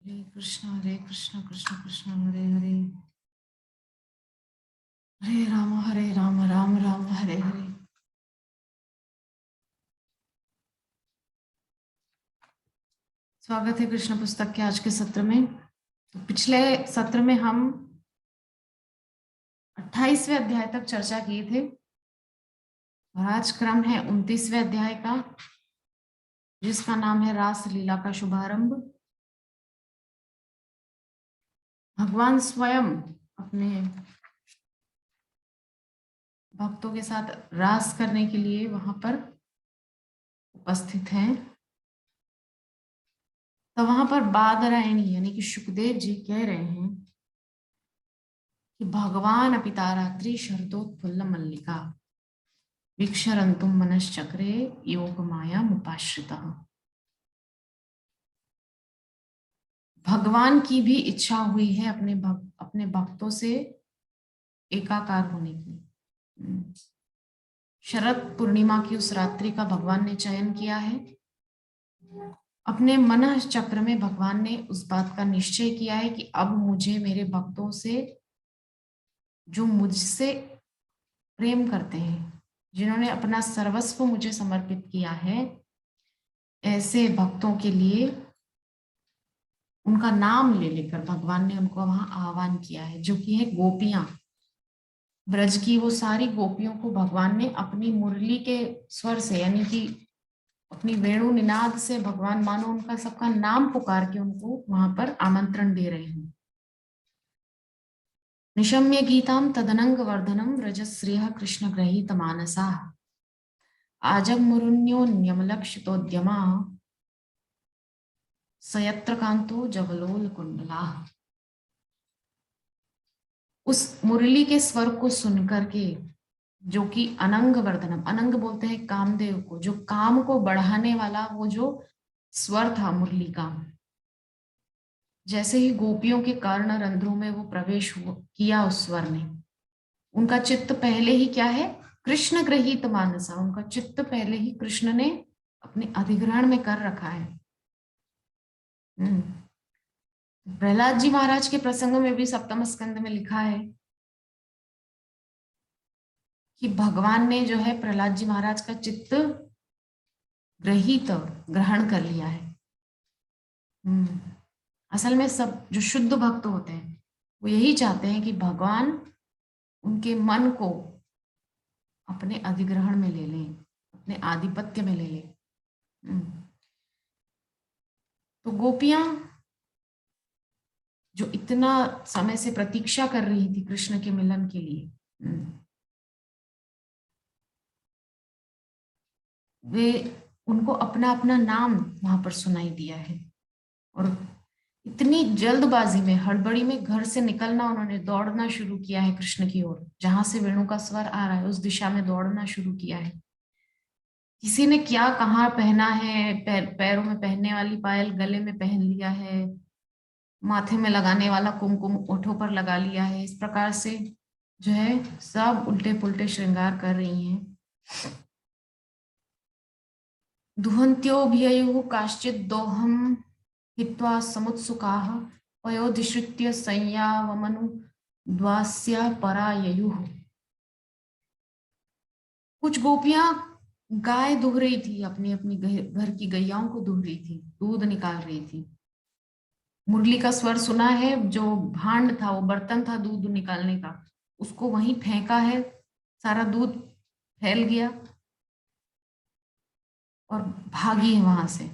हरे कृष्ण कृष्ण कृष्ण हरे हरे, हरे राम राम राम हरे हरे। स्वागत है कृष्ण पुस्तक के आज के सत्र में। तो पिछले सत्र में हम 28वें अध्याय तक चर्चा किए थे और आज क्रम है 29वें अध्याय का, जिसका नाम है रास लीला का शुभारंभ। भगवान स्वयं अपने भक्तों के साथ रास करने के लिए वहां पर उपस्थित हैं। तो वहां पर बादरायणी यानी कि सुखदेव जी कह रहे हैं कि भगवान अपिता रात्रि शरदोत्फुल्ल मल्लिका वीक्षरंतुम मनश्चक्रे योग माया मुपाश्रितः। भगवान की भी इच्छा हुई है अपने भक्तों से एकाकार होने की। शरद पूर्णिमा की उस रात्रि का भगवान ने चयन किया है। अपने मन चक्र में भगवान ने उस बात का निश्चय किया है कि अब मुझे मेरे भक्तों से, जो मुझसे प्रेम करते हैं, जिन्होंने अपना सर्वस्व मुझे समर्पित किया है, ऐसे भक्तों के लिए उनका नाम ले लेकर भगवान ने उनको वहां आह्वान किया है, जो कि है गोपियां। ब्रज की वो सारी गोपियों को भगवान ने अपनी मुरली के स्वर से, यानी कि अपनी वेणु निनाद से भगवान मानो उनका सबका नाम पुकार के उनको वहां पर आमंत्रण दे रहे हैं। निशम्य गीताम तदनंग वर्धनम रजश्रिय कृष्ण ग्रहीत मानसा आजग मुरुन्योन्यमलक्षितोद्यमा सयत्र कांतो जवलोल कुंडला। उस मुरली के स्वर को सुनकर के, जो कि अनंग वर्धनम, अनंग बोलते हैं कामदेव को, जो काम को बढ़ाने वाला वो जो स्वर था मुरली का, जैसे ही गोपियों के कर्ण रंध्रों में वो प्रवेश किया उस स्वर ने, उनका चित्त पहले ही क्या है, कृष्ण ग्रहीत मानसा, उनका चित्त पहले ही कृष्ण ने अपने अधिग्रहण में कर रखा है। प्रहलाद जी महाराज के प्रसंग में भी सप्तम स्कंद में लिखा है कि भगवान ने जो है प्रहलाद जी महाराज का चित्त ग्रहण कर लिया है। असल में सब जो शुद्ध भक्त होते हैं वो यही चाहते हैं कि भगवान उनके मन को अपने अधिग्रहण में ले लें, अपने आधिपत्य में ले लें। तो गोपियां जो इतना समय से प्रतीक्षा कर रही थी कृष्ण के मिलन के लिए, वे उनको अपना अपना नाम वहां पर सुनाई दिया है। और इतनी जल्दबाजी में, हड़बड़ी में घर से निकलना, उन्होंने दौड़ना शुरू किया है कृष्ण की ओर, जहां से वेणु का स्वर आ रहा है उस दिशा में दौड़ना शुरू किया है। किसी ने क्या कहाँ पहना है, पैरों में पहनने वाली पायल गले में पहन लिया है, माथे में लगाने वाला कुमकुम ओठों पर लगा लिया है। इस प्रकार से जो है सब उल्टे पुल्टे श्रृंगार कर रही हैं। दुहन्त्योऽभ्ययुः काश्चित् दोहं हित्वा समुत्सुकाः पयोधिश्रित्य संयावमनु द्वास्या पराययुः। कुछ गोपियां गाय दूह रही थी, अपनी अपनी घर की गैयाओं को दूह रही थी, दूध निकाल रही थी। मुरली का स्वर सुना है, जो भांड था, वो बर्तन था दूध निकालने का, उसको वहीं फेंका है, सारा दूध फैल गया और भागी है वहां से।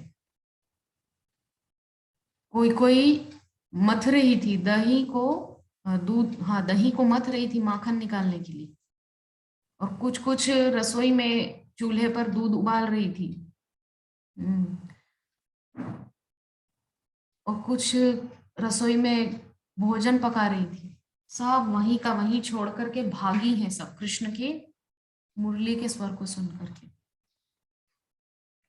कोई कोई मथ रही थी दही को, दूध, हाँ, दही को मथ रही थी माखन निकालने के लिए। और कुछ कुछ रसोई में चूल्हे पर दूध उबाल रही थी। और कुछ रसोई में भोजन पका रही थी। सब वहीं का वहीं छोड़ करके भागी हैं सब कृष्ण के मुरली के स्वर को सुन करके।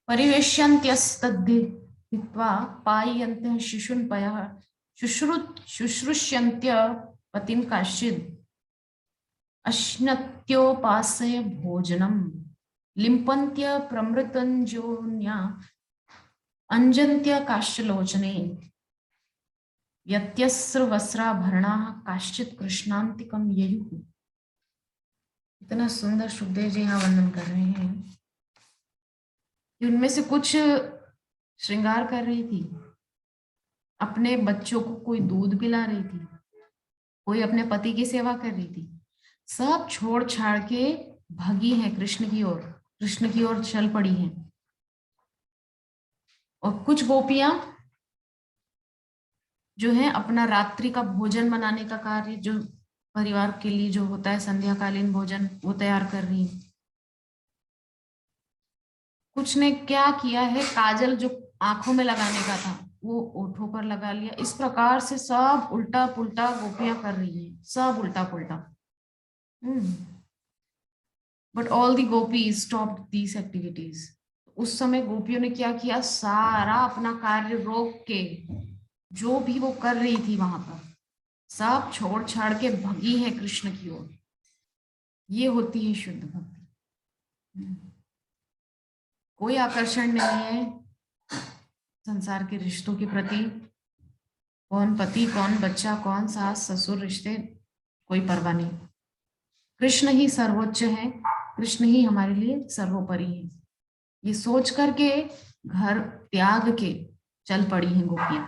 परिवेश्यन्त्यस्तद्धित्वा पायन्त्यः शिशून् पयः शुश्रूष्यन्त्य पतिं काश्चिद् अश्नत्योपास्य भोजनम् लिम्पन्त्य प्रमृतञ्जोन्या अंजन्त्य काश्चलोचने। यत्यस्र वस्त्राभरणाः काश्चित् कृष्णान्तिकं ययुः। इतना सुंदर सुखदेव जी यहाँ वर्णन कर रहे हैं कि उनमें से कुछ श्रृंगार कर रही थी, अपने बच्चों को कोई दूध पिला रही थी, कोई अपने पति की सेवा कर रही थी, सब छोड़ छाड़ के भागी हैं कृष्ण की ओर, कृष्ण की ओर चल पड़ी हैं। और कुछ गोपियां जो है अपना रात्रि का भोजन बनाने का कार्य, जो परिवार के लिए जो होता है संध्याकालीन भोजन, वो तैयार कर रही हैं। कुछ ने क्या किया है, काजल जो आंखों में लगाने का था वो ओठों पर लगा लिया। इस प्रकार से सब उल्टा पुल्टा गोपियां कर रही हैं, सब उल्टा पुल्टा। But all the gopis stopped these activities. उस समय गोपियों ने क्या किया, सारा अपना कार्य रोक के जो भी वो कर रही थी वहां पर सब छोड़ छाड़ के भगी है कृष्ण की ओर। ये होती है शुद्ध भक्ति। कोई आकर्षण नहीं है संसार के रिश्तों के प्रति, कौन पति कौन बच्चा कौन सास ससुर रिश्ते, कोई परवाह नहीं। कृष्ण ही सर्वोच्च है, कृष्ण ही हमारे लिए सर्वोपरि है। ये सोच करके घर त्याग के चल पड़ी हैं गोपियां।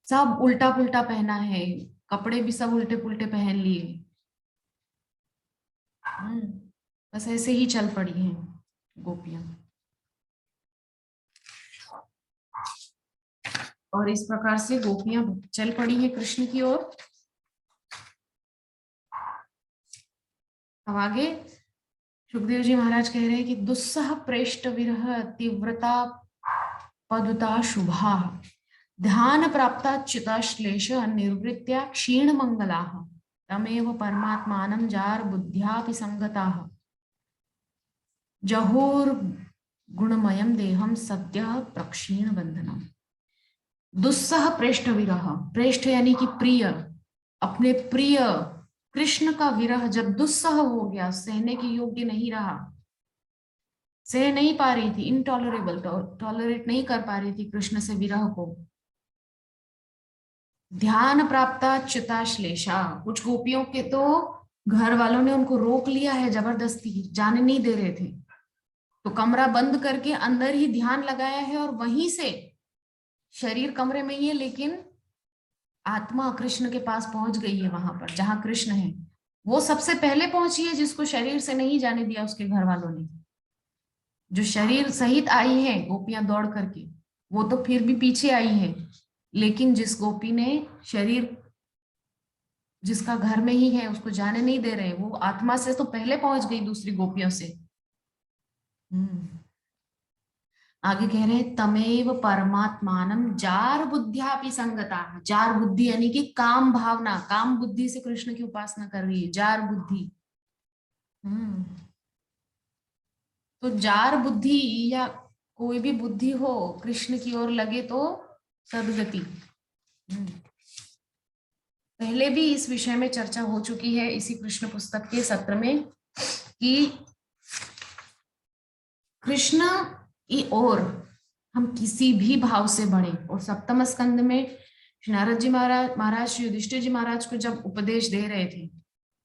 सब उल्टा पुल्टा पहना है, कपड़े भी सब उल्टे पुल्टे पहन लिए। बस ऐसे ही चल पड़ी हैं गोपियां। और इस प्रकार से गोपियां चल पड़ी हैं कृष्ण की ओर। अब आगे सुखदेव जी महाराज कह रहे हैं कि दुस्सह प्रेष्ट विरह तीव्रता पदुता शुभा ध्यान प्राप्ता चिता श्लेष निर्वृत्या क्षीण मंगला तमेव परमात्मानं जार बुद्ध्यापि संगताः जहोर गुणमयम देहम सद्य प्रक्षीण बंधनम। दुस्सह प्रेष्ठ विरह, प्रेष्ठ यानी कि प्रिय, अपने प्रिय कृष्ण का विरह जब दुस्सह हो गया, सहने के योग्य नहीं रहा, सह नहीं पा रही थी, इनटॉलरेबल, टॉलरेट नहीं कर पा रही थी कृष्ण से विरह को। ध्यान प्राप्ता च्युता श्लेषा, कुछ गोपियों के तो घर वालों ने उनको रोक लिया है जबरदस्ती, जाने नहीं दे रहे थे, तो कमरा बंद करके अंदर ही ध्यान लगाया है और वहीं से शरीर कमरे में ही है लेकिन आत्मा कृष्ण के पास पहुंच गई है। वहां पर जहां कृष्ण है वो सबसे पहले पहुंची है, जिसको शरीर से नहीं जाने दिया उसके घर वालों ने। जो शरीर सहित आई है गोपियां दौड़ करके, वो तो फिर भी पीछे आई है, लेकिन जिस गोपी ने शरीर जिसका घर में ही है उसको जाने नहीं दे रहे, वो आत्मा से तो पहले पहुंच गई दूसरी गोपियों से। आगे कह रहे हैं तमेव परमात्मानम जार बुद्धियापि संगता। जार बुद्धि यानी कि काम भावना, काम बुद्धि से कृष्ण की उपासना कर रही है, जार बुद्धि। तो जार बुद्धि या कोई भी बुद्धि हो कृष्ण की ओर लगे तो सदगति। पहले भी इस विषय में चर्चा हो चुकी है इसी कृष्ण पुस्तक के सत्र में कि कृष्ण की ओर हम किसी भी भाव से बढ़े। और सप्तम स्कंद में श्री नारद जी महाराज श्री युधिष्ठिर जी महाराज को जब उपदेश दे रहे थे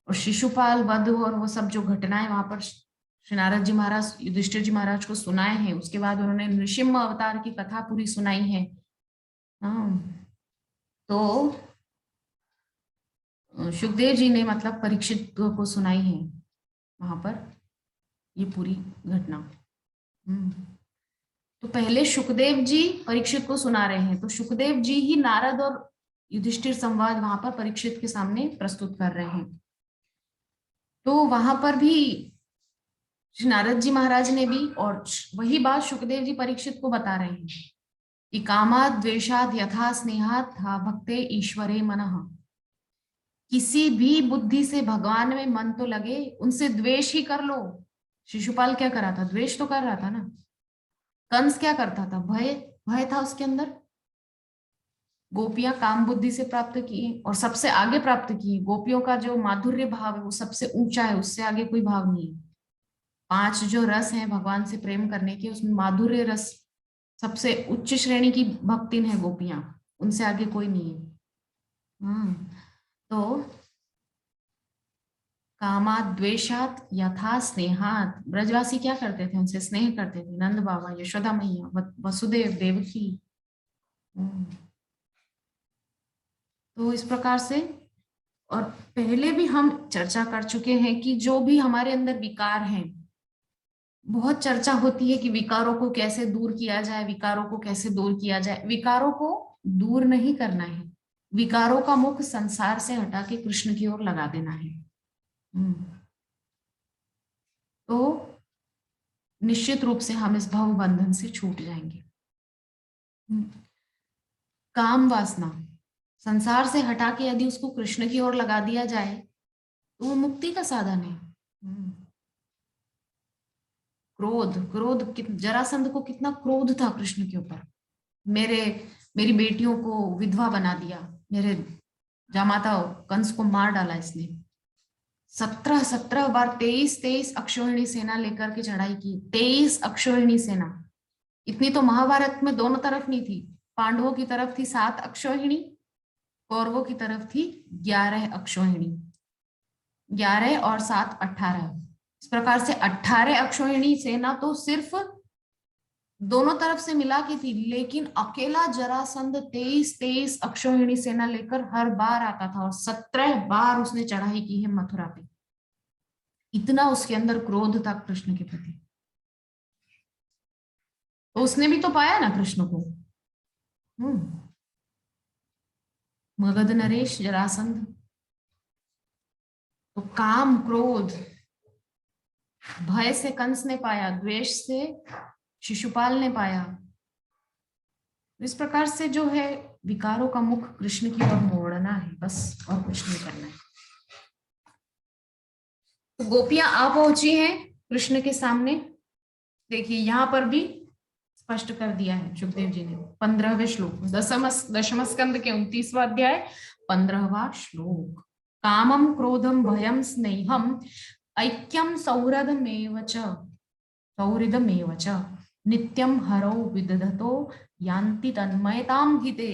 और शिशुपाल वध और वो सब जो घटनाएं वहां पर श्री नारद जी महाराज युधिष्ठिर जी महाराज को सुनाए हैं, उसके बाद उन्होंने नृसिंह अवतार की कथा पूरी सुनाई है। तो सुखदेव जी ने मतलब परीक्षित को सुनाई है वहां पर ये पूरी घटना। तो पहले सुखदेव जी परीक्षित को सुना रहे हैं, तो सुखदेव जी ही नारद और युधिष्ठिर संवाद वहां पर परीक्षित के सामने प्रस्तुत कर रहे हैं। तो वहां पर भी श्री नारद जी महाराज ने भी और वही बात सुखदेव जी परीक्षित को बता रहे हैं कि कामाद द्वेषाद यथा स्नेहात था भक्ते ईश्वरे मनः। किसी भी बुद्धि से भगवान में मन तो लगे, उनसे द्वेष ही कर लो। शिशुपाल क्या करा था, द्वेष तो कर रहा था ना। कंस क्या करता था, भय भय था उसके अंदर। गोपियां काम बुद्धि से प्राप्त की और सबसे आगे प्राप्त की। गोपियों का जो माधुर्य भाव है वो सबसे ऊंचा है, उससे आगे कोई भाव नहीं है। 5 जो रस हैं भगवान से प्रेम करने के, उसमें माधुर्य रस सबसे उच्च श्रेणी की भक्तिन है गोपियां। उनसे आगे कोई नहीं है। तो कामात द्वेषात यथा स्नेहात, ब्रजवासी क्या करते थे? उनसे स्नेह करते थे। नंद बाबा, यशोदा मैया, वसुदेव, देवकी। हम्म, तो इस प्रकार से, और पहले भी हम चर्चा कर चुके हैं कि जो भी हमारे अंदर विकार हैं, बहुत चर्चा होती है कि विकारों को कैसे दूर किया जाए, विकारों को कैसे दूर किया जाए। विकारों को दूर नहीं करना है, विकारों का मुख संसार से हटा के कृष्ण की ओर लगा देना है। तो निश्चित रूप से हम इस भव बंधन से छूट जाएंगे। काम वासना संसार से हटा के यदि उसको कृष्ण की ओर लगा दिया जाए तो वो मुक्ति का साधन है। क्रोध, जरासंध को कितना क्रोध था कृष्ण के ऊपर। मेरी बेटियों को विधवा बना दिया, मेरे जामाता कंस को मार डाला इसने। 17 बार 23 अक्षौहिणी सेना लेकर के चढ़ाई की। 23 अक्षौहिणी सेना, इतनी तो महाभारत में दोनों तरफ नहीं थी। पांडवों की तरफ थी 7 अक्षौहिणी, कौरवों की तरफ थी 11 अक्षौहिणी। 11 और 7 18। इस प्रकार से 18 अक्षौहिणी सेना तो सिर्फ दोनों तरफ से मिला की थी, लेकिन अकेला जरासंध 23 अक्षौहिणी सेना लेकर हर बार आता था और 17 बार उसने चढ़ाई की है मथुरा पे। इतना उसके अंदर क्रोध था कृष्ण के प्रति। तो उसने भी तो पाया ना कृष्ण को। मगध नरेश जरासंध। तो काम, क्रोध, भय से कंस ने पाया, द्वेष से शिशुपाल ने पाया। इस प्रकार से जो है विकारों का मुख कृष्ण की ओर मोड़ना है, बस, और कुछ नहीं करना है। तो गोपियां आ पहुंची हैं कृष्ण के सामने। देखिए यहां पर भी स्पष्ट कर दिया है सुखदेव जी ने। 15वें श्लोक, दशम स्कंद के 29वां अध्याय 15वां श्लोक। कामम क्रोधम भयम स्नेहम ऐक्यम सौहृदमेव च नित्यम हरौ विदधतो यान्ति तन्मयताम हिते।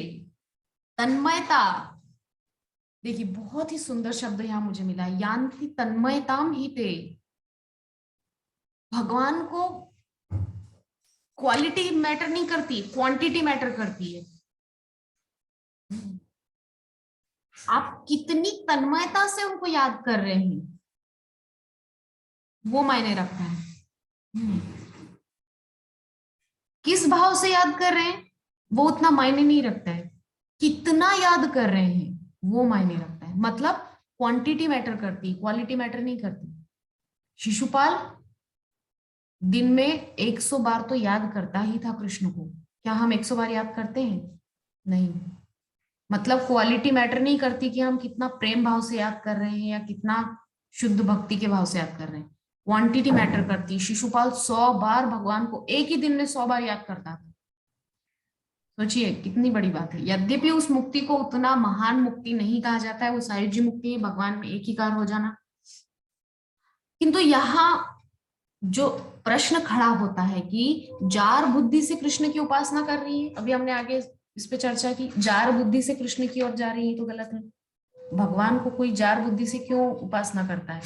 तन्मयता, देखिए बहुत ही सुंदर शब्द यहां मुझे मिला, यान्ति तन्मयताम हिते। भगवान को क्वालिटी मैटर नहीं करती, क्वांटिटी मैटर करती है। आप कितनी तन्मयता से उनको याद कर रहे हैं वो मायने रखता है। किस भाव से याद कर रहे हैं वो उतना मायने नहीं रखता है, कितना याद कर रहे हैं वो मायने रखता है। मतलब क्वांटिटी मैटर करती, क्वालिटी मैटर नहीं करती। शिशुपाल दिन में 100 बार तो याद करता ही था कृष्ण को। क्या हम 100 बार याद करते हैं? नहीं। मतलब क्वालिटी मैटर नहीं करती कि हम कितना प्रेम भाव से याद कर रहे हैं या कितना शुद्ध भक्ति के भाव से याद कर रहे हैं। क्वांटिटी मैटर करती। शिशुपाल 100 बार भगवान को एक ही दिन में 100 बार याद करता था। सोचिए कितनी बड़ी बात है। यद्यपि उस मुक्ति को उतना महान मुक्ति नहीं कहा जाता है, वो सायुज्य मुक्ति है, भगवान में एक ही कार हो जाना। किंतु यहाँ जो प्रश्न खड़ा होता है कि जार बुद्धि से कृष्ण की उपासना कर रही है, अभी हमने आगे इस पे चर्चा की, जार बुद्धि से कृष्ण की ओर जा रही है तो गलत है। भगवान को कोई जार बुद्धि से क्यों उपासना करता है?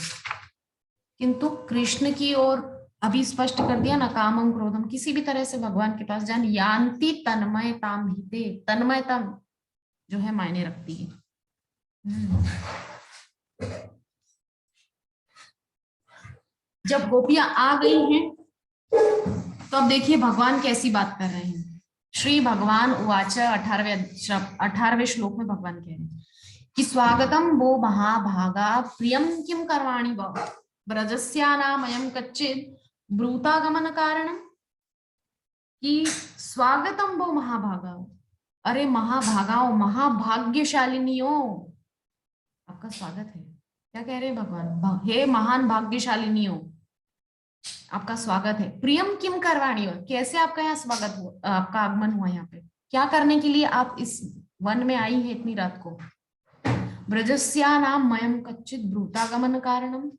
किंतु कृष्ण की ओर अभी स्पष्ट कर दिया ना, कामम क्रोधम, किसी भी तरह से भगवान के पास जान, यान्ति तन्मयताम हिते। तन्मयता जो है मायने रखती है। जब गोपियां आ गई हैं तो अब देखिए भगवान कैसी बात कर रहे हैं। श्री भगवान उवाच, 18वें श्लोक में भगवान कह रहे हैं कि स्वागतम वो महाभागा प्रियम किम करवाणी व ब्रजस्यानामयं कच्चित् ब्रूतागमन कारणम। कि स्वागतम वो महाभागा, अरे महाभागाओं, महाभाग्यशालिनियों, आपका स्वागत है। क्या कह रहे हैं भगवान? हे महान भाग्यशालिनियों, आपका स्वागत है। प्रियम किम करवाणी हो, कैसे आपका यहाँ स्वागत हुआ, आपका आगमन हुआ यहाँ पे? क्या करने के लिए आप इस वन में आई है इतनी रात को? ब्रजस्या नाम मयम कच्चित ब्रूतागमन कारणम।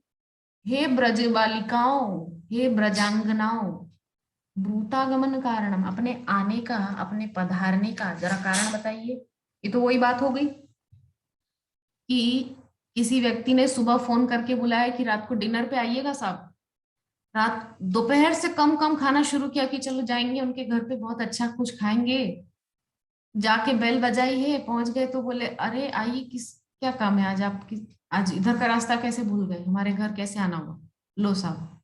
हे ब्रज बालिकाओं, हे ब्रजांगनाओं, भूतागमन कारणम, अपने आने का, अपने पधारने का जरा कारण बताइए। ये तो वही बात हो गई कि किसी व्यक्ति ने सुबह फोन करके बुलाया कि रात को डिनर पे आइएगा साहब। रात दोपहर से कम कम खाना शुरू किया कि चलो जाएंगे उनके घर पे, बहुत अच्छा कुछ खाएंगे। जाके बेल बजाई है, पहुंच गए तो बोले अरे आइए, किस क्या काम है आज आपकी, आज इधर का रास्ता कैसे भूल गए, हमारे घर कैसे आना हुआ। लो साहब,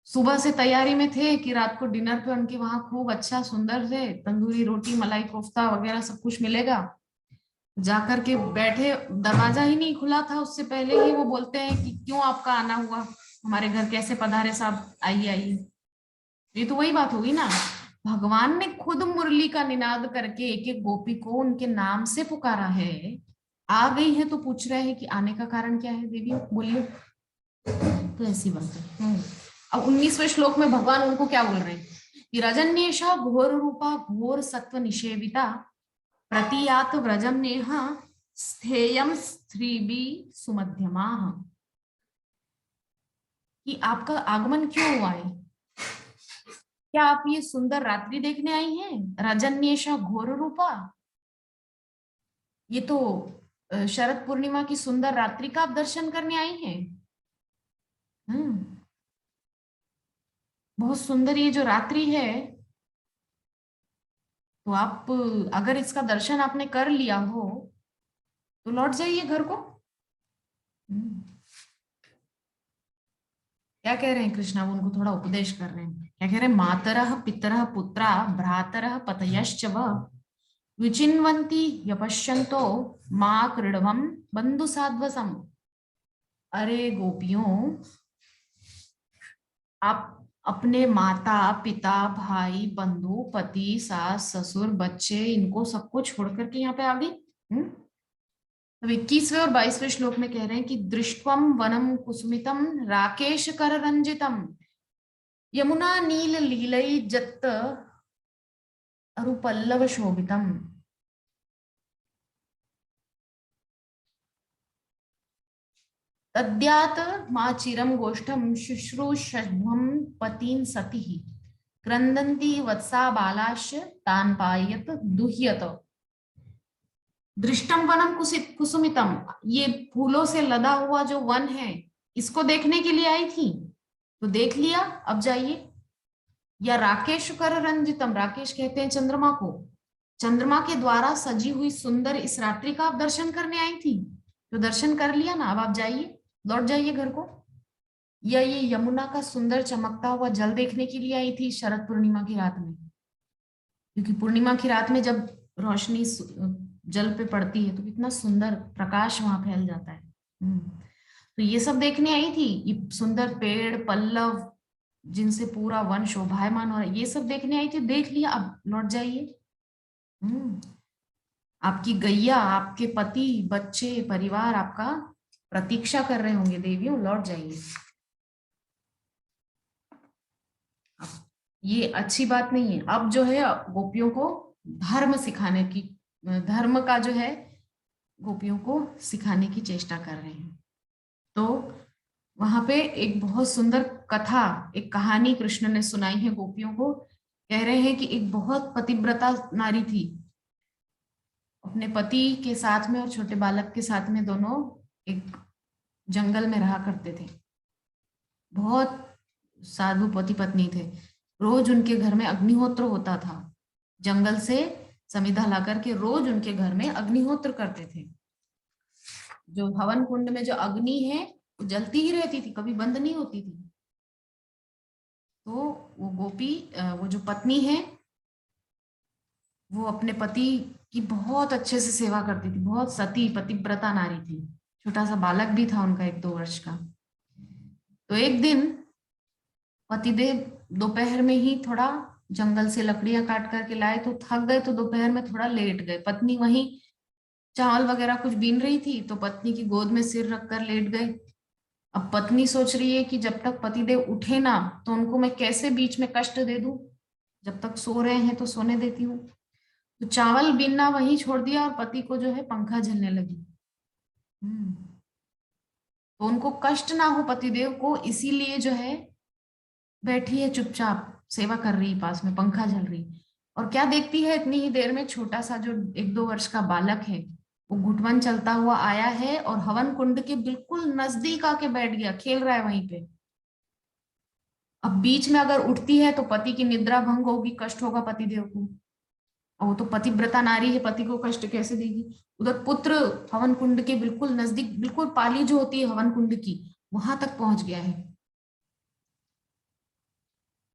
सुबह से तैयारी में थे कि रात को डिनर पे उनके वहां खूब अच्छा सुंदर से तंदूरी रोटी मलाई कोफ्ता वगैरह सब कुछ मिलेगा। जाकर के बैठे, दरवाजा ही नहीं खुला था उससे पहले ही वो बोलते हैं कि क्यों आपका आना हुआ, हमारे घर कैसे पधारे साहब, आइए आइए। ये तो वही बात होगी ना, भगवान ने खुद मुरली का निनाद करके एक एक गोपी को उनके नाम से पुकारा है। आ गई है तो पूछ रहे हैं कि आने का कारण क्या है, देवी बोलिए। तो ऐसी बात है। अब 19वें श्लोक में भगवान उनको क्या बोल रहे हैं कि रजन्येशा घोर रूपा घोर सत्व निषेविता प्रतियात व्रजम नेहा स्थेयम स्त्रीबी सुमध्यमा, कि आपका आगमन क्यों हुआ है, क्या आप ये सुंदर रात्रि देखने आई हैं, रजन्येशा घोर रूपा। ये तो शरद पूर्णिमा की सुंदर रात्रि का आप दर्शन करने आई हैं। हम्म, बहुत सुंदर ये जो रात्रि है, तो आप अगर इसका दर्शन आपने कर लिया हो तो लौट जाइए घर को। हम्म, क्या कह रहे हैं कृष्णा, वो उनको थोड़ा उपदेश कर रहे हैं। क्या कह रहे हैं, मातरः पितरः पुत्रा भ्रातरः पतयश्च व विचिन्वन्ति यपश्यन्तो माँ क्रीडवम बंधु साध्वसम। अरे गोपियों, आप अपने माता पिता भाई बंधु पति सास ससुर बच्चे इनको सबको छोड़ करके यहाँ पे आ गई। अब 21वें और 22वें श्लोक में कह रहे हैं कि दृष्टवम वनम कुसुमितम राकेश कर रंजितम यमुना नील लीलई जत्त अरुपल्लव शोभितम। तद्यात मा चिरम गोष्ठम शुश्रूषध्वम पतीन सती क्रंदन्ति वत्सा बालाश तान पायत दुह्यत। दृष्टम वनम कुसित कुसुमितम, ये फूलों से लदा हुआ जो वन है, इसको देखने के लिए आई थी तो देख लिया, अब जाइए। या राकेश कर रंजितम, राकेश कहते हैं चंद्रमा को, चंद्रमा के द्वारा सजी हुई सुंदर इस रात्रि का आप दर्शन करने आई थी तो दर्शन कर लिया ना, अब आप जाइए, लौट जाइए घर को। या ये यमुना का सुंदर चमकता हुआ जल देखने के लिए आई थी शरद पूर्णिमा की रात में, क्योंकि पूर्णिमा की रात में जब रोशनी जल पे पड़ती है तो कितना सुंदर प्रकाश वहां फैल जाता है। तो ये सब देखने आई थी, ये सुंदर पेड़ पल्लव जिनसे पूरा वन शोभायमान हो रहा है, ये सब देखने आई थी, देख लिया, अब लौट जाइए। हम्म, आपकी गैया आपके पति बच्चे परिवार आपका प्रतीक्षा कर रहे होंगे, देवियों लौट जाइए। ये अच्छी बात नहीं है। अब जो है गोपियों को धर्म सिखाने की, धर्म का जो है गोपियों को सिखाने की चेष्टा कर रहे हैं। तो वहां पे एक बहुत सुंदर कथा, एक कहानी कृष्ण ने सुनाई है गोपियों को। कह रहे हैं कि एक बहुत पतिव्रता नारी थी, अपने पति के साथ में और छोटे बालक के साथ में दोनों एक जंगल में रहा करते थे। बहुत साधु पति पत्नी थे। रोज उनके घर में अग्निहोत्र होता था, जंगल से समिधा ला करके रोज उनके घर में अग्निहोत्र करते थे। जो हवन कुंड में जो अग्नि है वो जलती ही रहती थी, कभी बंद नहीं होती थी। तो वो गोपी, वो जो पत्नी है, वो अपने पति की बहुत अच्छे से सेवा करती थी, बहुत सती पतिव्रता नारी थी। छोटा सा बालक भी था उनका 1-2 वर्ष का। तो एक दिन पतिदेव दोपहर में ही थोड़ा जंगल से लकड़ियां काट करके लाए तो थक गए, तो दोपहर में थोड़ा लेट गए। पत्नी वहीं चावल वगैरह कुछ बीन रही थी तो पत्नी की गोद में सिर रखकर लेट गए। अब पत्नी सोच रही है कि जब तक पतिदेव उठे ना तो उनको मैं कैसे बीच में कष्ट दे दूं, जब तक सो रहे हैं तो सोने देती हूँ। तो चावल बीनना वहीं छोड़ दिया और पति को जो है पंखा झलने लगी। तो उनको कष्ट ना हो पतिदेव को, इसीलिए जो है बैठी है चुपचाप सेवा कर रही, पास में पंखा चल रही, और क्या देखती है इतनी ही देर में छोटा सा जो 1-2 वर्ष का बालक है वो घुटवन चलता हुआ आया है और हवन कुंड के बिल्कुल नजदीक आके बैठ गया, खेल रहा है वहीं पे। अब बीच में अगर उठती है तो पति की निद्रा भंग होगी, कष्ट होगा पतिदेव को, और वो तो पतिव्रता नारी है, पति को कष्ट कैसे देगी। उधर पुत्र हवन कुंड के बिल्कुल नजदीक, बिल्कुल पाली जो होती है हवन कुंड की, वहां तक पहुंच गया है।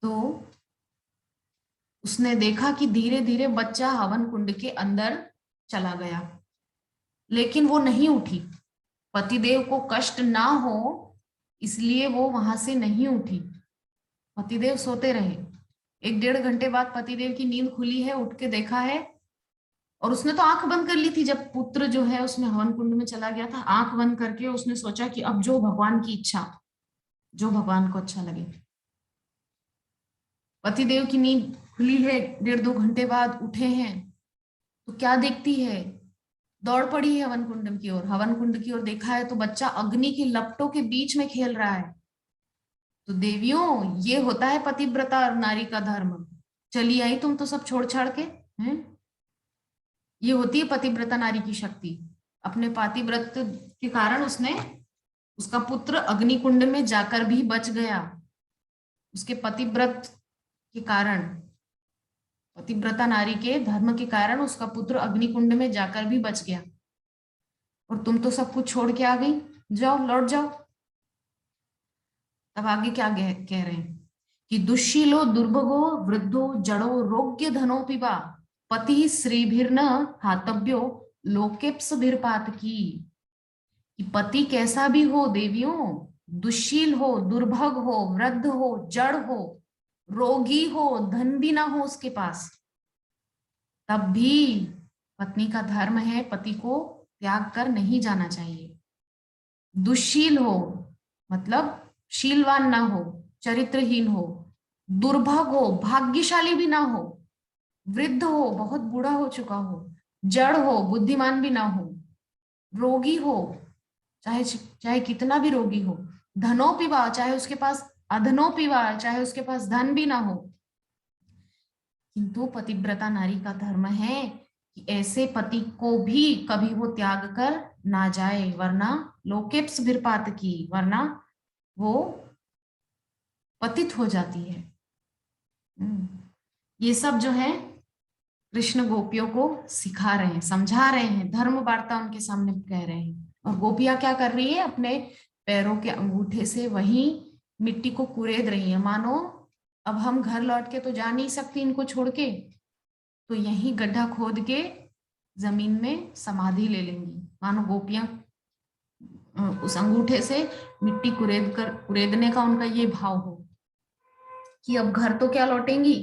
तो उसने देखा कि धीरे धीरे बच्चा हवन कुंड के अंदर चला गया, लेकिन वो नहीं उठी। पतिदेव को कष्ट ना हो इसलिए वो वहां से नहीं उठी, पतिदेव सोते रहे। 1-1.5 घंटे बाद पतिदेव की नींद खुली है, उठ के देखा है, और उसने तो आंख बंद कर ली थी जब पुत्र जो है उसमें हवन कुंड में चला गया था। आंख बंद करके उसने सोचा कि अब जो भगवान की इच्छा, जो भगवान को अच्छा लगे। पतिदेव की नींद खुली है, 1.5-2 घंटे बाद उठे हैं, तो क्या देखती है, दौड़ पड़ी है हवन कुंड की ओर। हवन कुंड की ओर देखा है तो बच्चा अग्नि की लपटों के बीच में खेल रहा है। तो देवियों, ये होता है पतिव्रता और नारी का धर्म। चली आई तुम तो सब छोड़ छाड़ के, हैं? ये होती है पतिव्रता नारी की शक्ति। अपने पातिव्रत के कारण उसने, उसका पुत्र अग्निकुंड में जाकर भी बच गया। उसके पतिव्रत के कारण, पतिव्रता नारी के धर्म के कारण उसका पुत्र अग्निकुंड में जाकर भी बच गया। और तुम तो सब कुछ छोड़ के आ गई, जाओ लौट जाओ। तब आगे क्या कह रहे हैं कि दुशीलो दुर्भगो वृद्धो जड़ो रोग्य धनो पिबा पति श्रीभिर्न हातव्यो लोकेप्स भिरपात की। कि पति कैसा भी हो देवियों, दुशील हो, दुर्भग हो, वृद्ध हो, जड़ हो, रोगी हो, धन भी ना हो उसके पास, तब भी पत्नी का धर्म है पति को त्याग कर नहीं जाना चाहिए। दुशील हो मतलब शीलवान ना हो, चरित्रहीन हो, दुर्भग हो, भाग्यशाली भी ना हो, वृद्ध हो, बहुत बूढ़ा हो चुका हो, जड़ हो, बुद्धिमान भी ना हो, रोगी हो, चाहे चाहे कितना भी रोगी हो, धनो पिवा, चाहे उसके पास अधनो पिवा, चाहे उसके पास धन भी ना हो, किंतु पतिव्रता नारी का धर्म है कि ऐसे पति को भी कभी वो त्याग कर ना जाए, वरना लोकेप्स विरपात की, वरना वो पतित हो जाती है। ये सब जो है कृष्ण गोपियों को सिखा रहे हैं, समझा रहे हैं, धर्म वार्ता उनके सामने कह रहे हैं। और गोपियां क्या कर रही है, अपने पैरों के अंगूठे से वही मिट्टी को कुरेद रही है, मानो अब हम घर लौट के तो जा नहीं सकती इनको छोड़ के, तो यही गड्ढा खोद के जमीन में समाधि ले लेंगी। मानो गोपियां उस अंगूठे से मिट्टी कुरेदने का उनका ये भाव हो कि अब घर तो क्या लौटेंगी,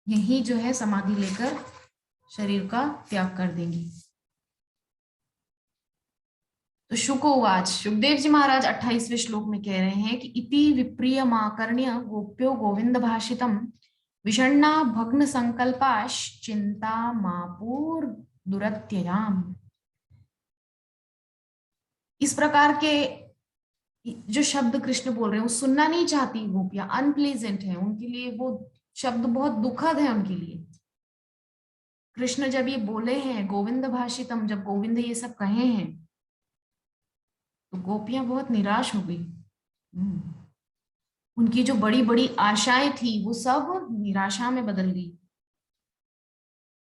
यही जो है समाधि लेकर शरीर का त्याग कर देंगी। तो शुकोवाच, सुखदेव जी महाराज 28वें श्लोक में कह रहे हैं कि इति विप्रिय माकर्ण्य गोप्यो गोविंद भाषितम विषण्णा भग्न संकल्पाश चिंता मापूर दुरत्ययाम। इस प्रकार के जो शब्द कृष्ण बोल रहे हैं वो सुनना नहीं चाहती गोपियां, अनप्लीजेंट है उनके लिए, वो शब्द बहुत दुखद है उनके लिए। कृष्ण जब ये बोले हैं गोविंद भाषितम, जब गोविंद ये सब कहे हैं तो गोपियां बहुत निराश हो गई। उनकी जो बड़ी बड़ी आशाएं थी वो सब निराशा में बदल गई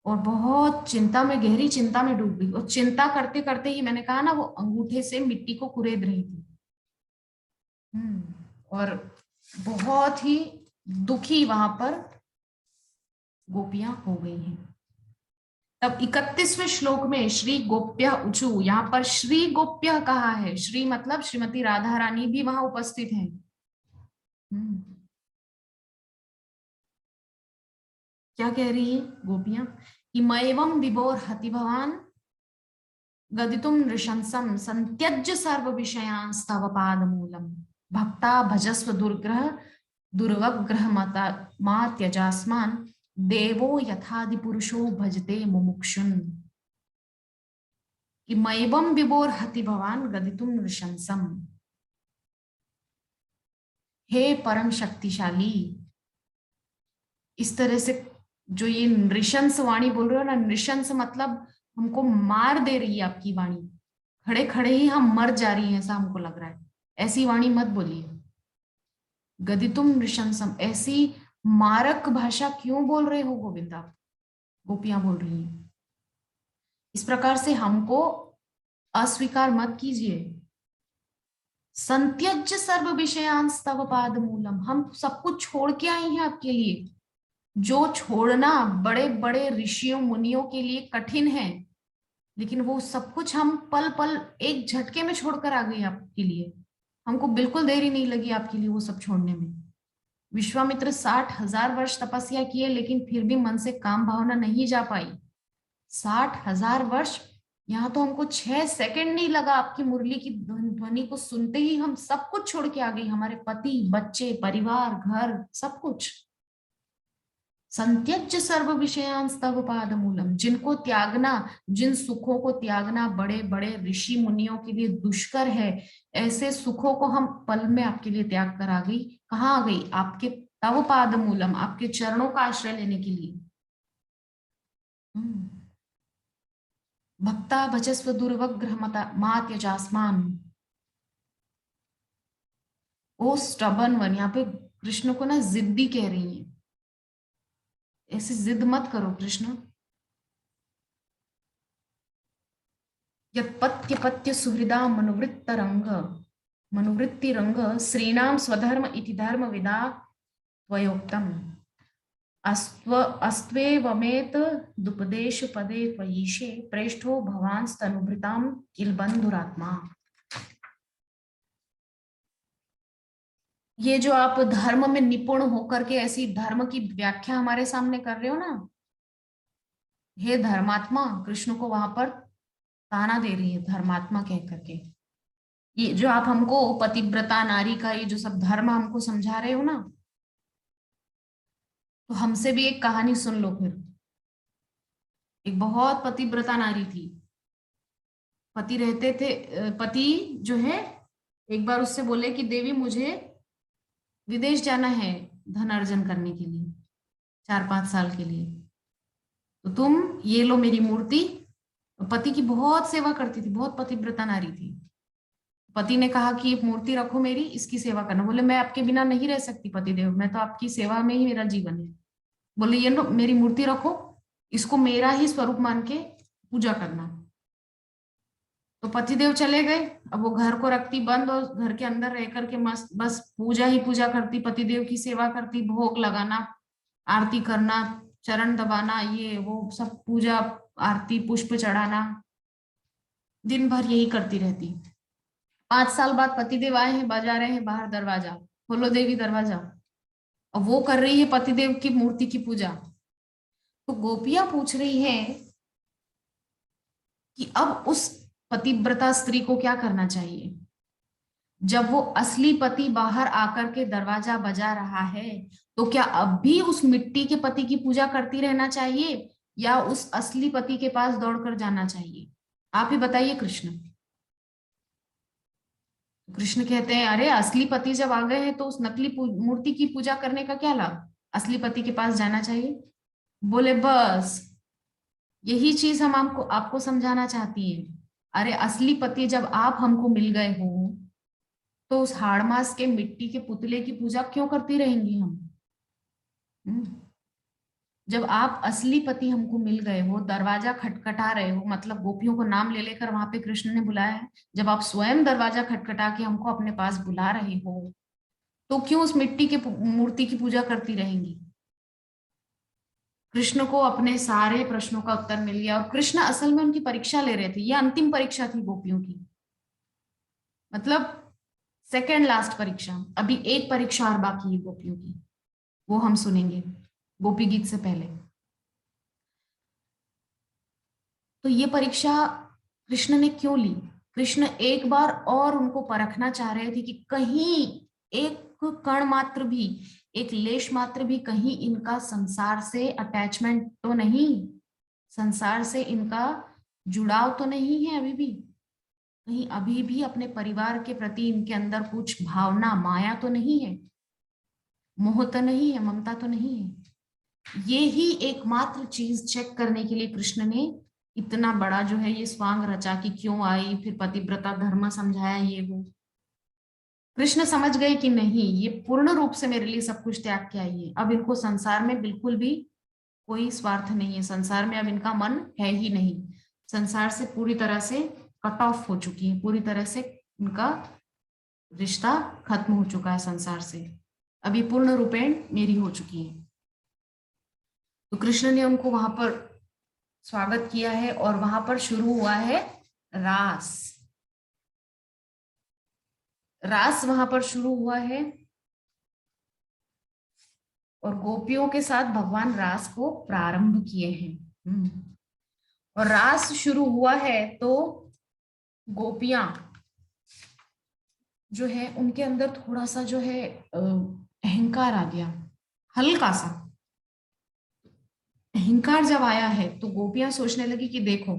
और बहुत चिंता में, गहरी चिंता में डूब गई। और चिंता करते करते ही, मैंने कहा ना, वो अंगूठे से मिट्टी को कुरेद रही थी। और बहुत ही दुखी वहां पर गोपियां हो गई हैं। तब 31वें श्लोक में श्री गोप्य उचु, यहाँ पर श्री गोप्य कहा है, श्री मतलब श्रीमती राधा रानी भी वहां उपस्थित हैं। क्या कह रही है गोपियां, इमैवं विभोर हति भवान गदितुम नृशंसम संत्यज्य सर्व विषयान् स्तव पाद मूलम भक्ता भजस्व दुर्ग्रह दुर्वग्रह मा त्यजास्मान देवो यथादि पुरुषो भजते मुमुक्षुन। इमैवं विभोर हति भवान गदितुम नृशंसम, हे परम शक्तिशाली, इस तरह से जो ये नृशंस वाणी बोल रहे हो ना, नृशंस मतलब हमको मार दे रही है आपकी वाणी, खड़े खड़े ही हम मर जा रही हैं ऐसा हमको लग रहा है। ऐसी वाणी मत बोलिए। गदितुम नृशंसम, ऐसी मारक भाषा क्यों बोल रहे हो गोविंद आप? गोपियां बोल रही हैं। इस प्रकार से हमको अस्वीकार मत कीजिए। संत्यज्य सर्व विषयान स्तव पाद मूलम, हम सब कुछ छोड़ के आए हैं आपके लिए। जो छोड़ना बड़े बड़े ऋषियों मुनियों के लिए कठिन है, लेकिन वो सब कुछ हम पल पल एक झटके में छोड़कर आ गए आपके लिए। हमको बिल्कुल देरी नहीं लगी आपके लिए वो सब छोड़ने में। विश्वामित्र 60,000 वर्ष तपस्या किए, लेकिन फिर भी मन से काम भावना नहीं जा पाई। 60,000 वर्ष, यहाँ तो हमको 6 सेकंड नहीं लगा आपकी मुरली की ध्वनि को सुनते ही हम सब कुछ छोड़ के आ गई, हमारे पति, बच्चे, परिवार, घर, सब कुछ। संत्यज्य सर्व विषयान स्तव पाद मूलम, जिनको त्यागना, जिन सुखों को त्यागना बड़े बड़े ऋषि मुनियों के लिए दुष्कर है, ऐसे सुखों को हम पल में आपके लिए त्याग कर आ गई। कहाँ आ गई? आपके तव पाद मूलम, आपके चरणों का आश्रय लेने के लिए। भक्ता भजस्व दुर्वग्रह मात्यजास्मान। ओ स्टबन वन, यहाँ पे कृष्ण को ना जिद्दी कह रही है। ऐसे जिद मत करो कृष्ण। यत्पत्य पत्य सुहृदा मनुवृत्त रंग, मनुवृत्ति रंग श्रीणाम स्वधर्म इति धर्म विदा त्वयोक्तम। अस्त्वेवमेत दुपदेश पदे त्वयीशे प्रेष्ठो भवान स्तनुभृताम किल बंधुरात्मा। ये जो आप धर्म में निपुण होकर के ऐसी धर्म की व्याख्या हमारे सामने कर रहे हो ना, हे धर्मात्मा, कृष्ण को वहां पर ताना दे रही है धर्मात्मा कह करके। ये जो आप हमको पतिव्रता नारी का ये जो सब धर्म हमको समझा रहे हो ना, तो हमसे भी एक कहानी सुन लो फिर। एक बहुत पतिव्रता नारी थी। पति रहते थे, पति जो है एक बार उससे बोले कि देवी मुझे विदेश जाना है धन अर्जन करने के लिए 4-5 साल के लिए, तो तुम ये लो मेरी मूर्ति। पति की बहुत सेवा करती थी, बहुत पतिव्रता नारी थी। पति ने कहा कि ये मूर्ति रखो मेरी, इसकी सेवा करना। बोले मैं आपके बिना नहीं रह सकती पतिदेव, मैं तो आपकी सेवा में ही मेरा जीवन है। बोले ये लो मेरी मूर्ति रखो, इसको मेरा ही स्वरूप मान के पूजा करना। तो पतिदेव चले गए। अब वो घर को रखती बंद और घर के अंदर रह करके मस्त बस पूजा ही पूजा करती, पतिदेव की सेवा करती, भोग लगाना, आरती करना, चरण दबाना, ये वो सब पूजा आरती पुष्प चढ़ाना, दिन भर यही करती रहती। 5 साल बाद पतिदेव आए हैं, बजा रहे हैं बाहर दरवाजा, खोलो देवी दरवाजा। और वो कर रही है पतिदेव की मूर्ति की पूजा। तो गोपियां पूछ रही है कि अब उस पतिव्रता स्त्री को क्या करना चाहिए? जब वो असली पति बाहर आकर के दरवाजा बजा रहा है, तो क्या अब भी उस मिट्टी के पति की पूजा करती रहना चाहिए या उस असली पति के पास दौड़कर जाना चाहिए? आप ही बताइए कृष्ण। कृष्ण कहते हैं अरे असली पति जब आ गए हैं तो उस नकली मूर्ति की पूजा करने का क्या लाभ, असली पति के पास जाना चाहिए। बोले बस यही चीज हम आपको आपको समझाना चाहती है। अरे असली पति जब आप हमको मिल गए हो, तो उस हाड़ मास के मिट्टी के पुतले की पूजा क्यों करती रहेंगी हम? हम्म। जब आप असली पति हमको मिल गए हो, दरवाजा खटखटा रहे हो, मतलब गोपियों को नाम ले लेकर वहां पे कृष्ण ने बुलाया है, जब आप स्वयं दरवाजा खटखटा के हमको अपने पास बुला रहे हो, तो क्यों उस मिट्टी के मूर्ति की पूजा करती रहेंगी? कृष्ण को अपने सारे प्रश्नों का उत्तर मिल गया और कृष्ण असल में उनकी परीक्षा ले रहे थे। ये अंतिम परीक्षा थी गोपियों की, मतलब सेकेंड लास्ट परीक्षा। अभी एक परीक्षा और बाकी है गोपियों की, वो हम सुनेंगे गोपी गीत से पहले। तो ये परीक्षा कृष्ण ने क्यों ली? कृष्ण एक बार और उनको परखना चाह रहे थे कि कहीं एक कण मात्र भी, एक लेश मात्र भी कहीं इनका संसार से अटैचमेंट तो नहीं, संसार से इनका जुड़ाव तो नहीं है अभी भी, कहीं अभी भी अपने परिवार के प्रति इनके अंदर कुछ भावना माया तो नहीं है, मोह तो नहीं है, ममता तो नहीं है। ये ही एकमात्र चीज चेक करने के लिए कृष्ण ने इतना बड़ा जो है ये स्वांग रचा कि क्यों आई, फिर पतिव्रता धर्म समझाया ये वो। कृष्ण समझ गए कि नहीं, ये पूर्ण रूप से मेरे लिए सब कुछ त्याग के आई है। अब इनको संसार में बिल्कुल भी कोई स्वार्थ नहीं है, संसार में अब इनका मन है ही नहीं, संसार से पूरी तरह से कट ऑफ हो चुकी है, पूरी तरह से उनका रिश्ता खत्म हो चुका है संसार से, अभी पूर्ण रूपेण मेरी हो चुकी है। तो कृष्ण ने उनको वहां पर स्वागत किया है और वहां पर शुरू हुआ है रास। रास वहां पर शुरू हुआ है और गोपियों के साथ भगवान रास को प्रारंभ किए हैं। और रास शुरू हुआ है तो गोपियां जो है उनके अंदर थोड़ा सा जो है अहंकार आ गया, हल्का सा अहंकार जब आया है तो गोपियां सोचने लगी कि देखो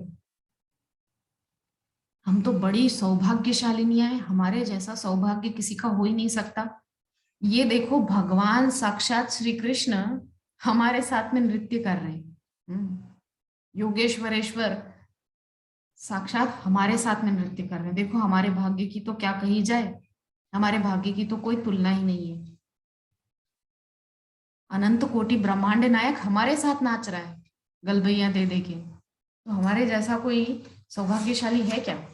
हम तो बड़ी सौभाग्यशालिनियां हैं, हमारे जैसा सौभाग्य किसी का हो ही नहीं सकता। ये देखो भगवान साक्षात श्री कृष्ण हमारे साथ में नृत्य कर रहे हैं। योगेश्वरेश्वर साक्षात हमारे साथ में नृत्य कर रहे हैं। देखो हमारे भाग्य की तो क्या कही जाए, हमारे भाग्य की तो कोई तुलना ही नहीं है। अनंत कोटि ब्रह्मांड नायक हमारे साथ नाच रहा है गलबैया दे दे के, तो हमारे जैसा कोई सौभाग्यशाली है क्या।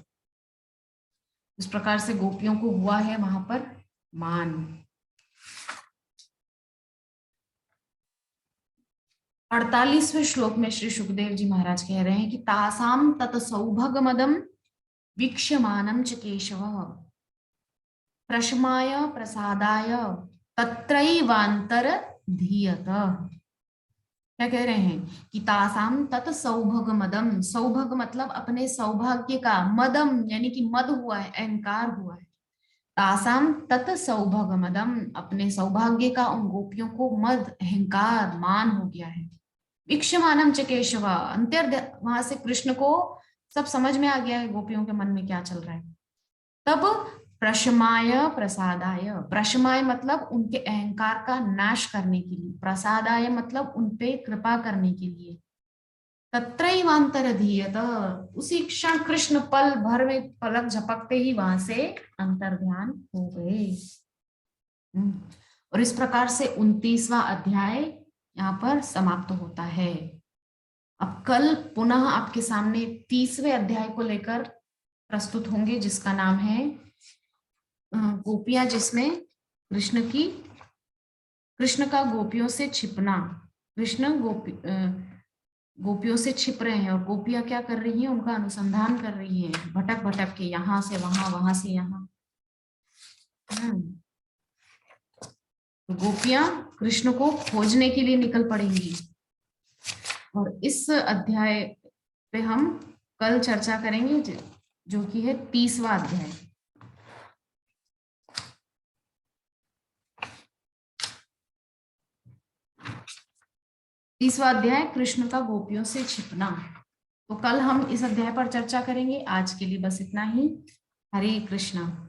इस प्रकार से गोपियों को हुआ है वहां पर मान। 48वें श्लोक में श्री सुखदेव जी महाराज कह रहे हैं कि तासाम तत सौभग मदम वीक्ष्यमानम च केशव प्रशमाय प्रसादाय तत्रैवांतर धीयत। क्या कह रहे हैं कि तासाम तत् सौभग मदम, सौभग मतलब अपने सौभाग्य का, मदम यानी कि मद हुआ है, अहंकार हुआ है। तासाम तत् सौभग मदम, अपने सौभाग्य का उन गोपियों को मद अहंकार मान हो गया है। वीक्षमानम च केशव, अंतर वहां से कृष्ण को सब समझ में आ गया है गोपियों के मन में क्या चल रहा है। तब प्रशमाय प्रसादाय, प्रशमाय मतलब उनके अहंकार का नाश करने के लिए, प्रसादाय मतलब उनपे कृपा करने के लिए। तत्रैवांतर धीयत, उसी क्षण कृष्ण पल भर में पलक झपकते ही वहां से अंतर ध्यान हो गए। और इस प्रकार से 29वां अध्याय यहाँ पर समाप्त होता है। अब कल पुनः आपके सामने 30वें अध्याय को लेकर प्रस्तुत होंगे, जिसका नाम है गोपियां, जिसमें कृष्ण का गोपियों से छिपना। कृष्ण गोपियों से छिप रहे हैं और गोपियां क्या कर रही हैं, उनका अनुसंधान कर रही हैं, भटक भटक के यहां से वहां, वहां से यहाँ। तो गोपियां कृष्ण को खोजने के लिए निकल पड़ेंगी। और इस अध्याय पे हम कल चर्चा करेंगे, जो कि है 30वां अध्याय। तीसवां अध्याय कृष्ण का गोपियों से छिपना। तो कल हम इस अध्याय पर चर्चा करेंगे। आज के लिए बस इतना ही। हरे कृष्णा।